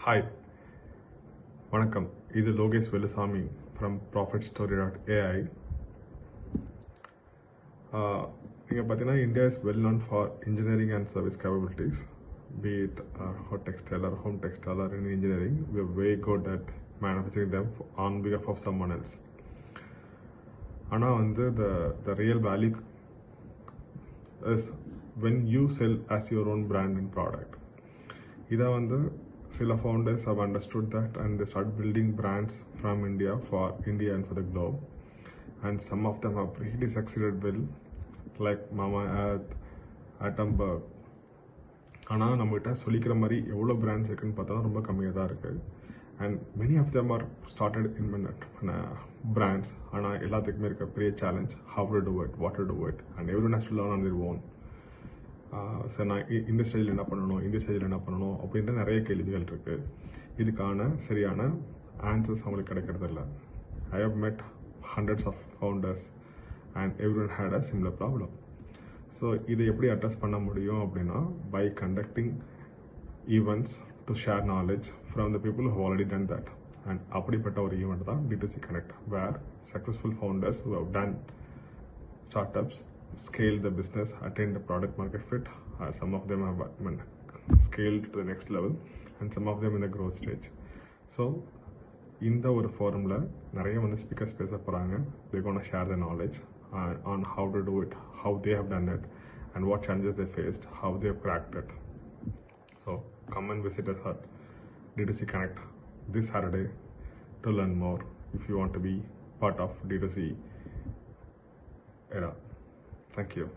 Hi, வணக்கம். இது Lokesh வெலுசாமி from profitstory.ai. நீங்கள் பார்த்தீங்கன்னா India is well known for engineering and service capabilities, be it hot textile or home textile or in engineering. We are very good at manufacturing them on behalf of someone else. ஆனால் வந்து the real value is when you sell as your own brand and product. இதை வந்து சில founders have understood that and they start building brands from India for India and for the globe, and some of them have really succeeded well, like Mama Earth, Atomberg. ஆனால் நம்மகிட்ட சொல்லிக்கிற மாதிரி எவ்வளோ brands இருக்குன்னு பார்த்தா ரொம்ப கம்மியாக தான் இருக்குது. And many of them are started in brands. ஆனால் எல்லாத்துக்குமே இருக்க பெரிய challenge how to do it, what to do it, and everyone has to learn on their own. Sir நான் இந்த ஸ்டைலில் என்ன பண்ணணும், இந்த ஸ்டைலில் என்ன பண்ணணும் அப்படின்ற நிறைய கேள்விகள் இருக்குது. இதுக்கான சரியான ஆன்சர்ஸ் அவங்களுக்கு கிடைக்கிறதில்ல. I have met hundreds of founders and everyone had a similar problem. So இதை எப்படி அட்ரஸ் பண்ண முடியும் அப்படின்னா by conducting events to share knowledge from the people who have already done that. And அப்படிப்பட்ட ஒரு ஈவெண்ட் தான் D2C Connect, where successful founders who have done startups scale the business, attain the product market fit. Some of them have scaled to the next level and some of them in the growth stage. So இந்த ஒரு ஃபோரமில் நிறைய வந்து speakers பேச போகிறாங்க. they're going to share the knowledge on how to do it, how they have done it, and what challenges they faced, how they have cracked it. So come and visit us at D2C Connect this Saturday to learn more if you want to be part of D2C era. Thank you.